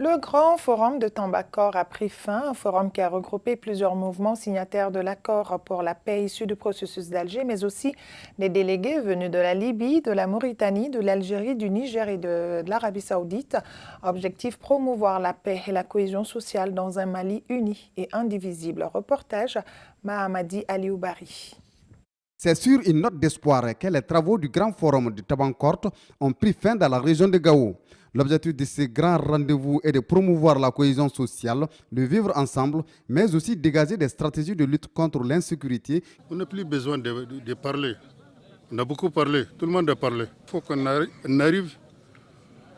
Le Grand Forum de Tambakor a pris fin, un forum qui a regroupé plusieurs mouvements signataires de l'accord pour la paix issu du processus d'Alger, mais aussi des délégués venus de la Libye, de la Mauritanie, de l'Algérie, du Niger et de l'Arabie Saoudite. Objectif promouvoir la paix et la cohésion sociale dans un Mali uni et indivisible. Reportage Mahamadi Alioubari. C'est sur une note d'espoir que les travaux du Grand Forum de Tabankort ont pris fin dans la région de Gao. L'objectif de ce grand rendez-vous est de promouvoir la cohésion sociale, de vivre ensemble, mais aussi dégager des stratégies de lutte contre l'insécurité. On n'a plus besoin de parler. On a beaucoup parlé, tout le monde a parlé. Il faut qu'on arrive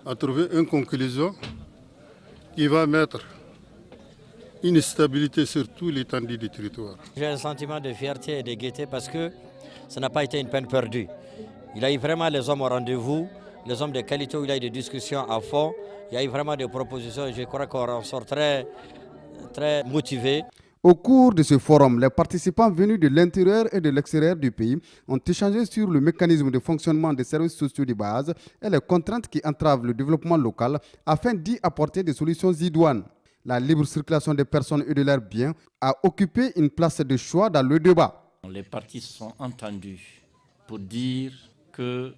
à trouver une conclusion qui va mettre une stabilité sur tout l'étendue du territoire. J'ai un sentiment de fierté et de gaieté parce que ça n'a pas été une peine perdue. Il y a eu vraiment les hommes au rendez-vous, les hommes de qualité où il y a eu des discussions à fond, il y a eu vraiment des propositions et je crois qu'on en sort très motivés. Au cours de ce forum, les participants venus de l'intérieur et de l'extérieur du pays ont échangé sur le mécanisme de fonctionnement des services sociaux de base et les contraintes qui entravent le développement local afin d'y apporter des solutions idoines. La libre circulation des personnes et de leurs biens a occupé une place de choix dans le débat. Les partis se sont entendus pour dire que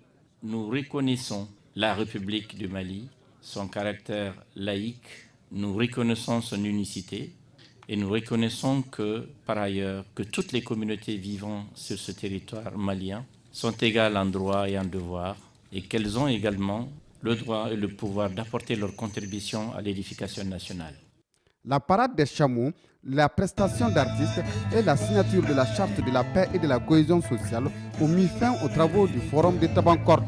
nous reconnaissons la République du Mali, son caractère laïque, nous reconnaissons son unicité et nous reconnaissons que, par ailleurs, que toutes les communautés vivant sur ce territoire malien sont égales en droit et en devoir et qu'elles ont également le droit et le pouvoir d'apporter leur contribution à l'édification nationale. La parade des chameaux, la prestation d'artistes et la signature de la charte de la paix et de la cohésion sociale ont mis fin aux travaux du Forum de Tabankort.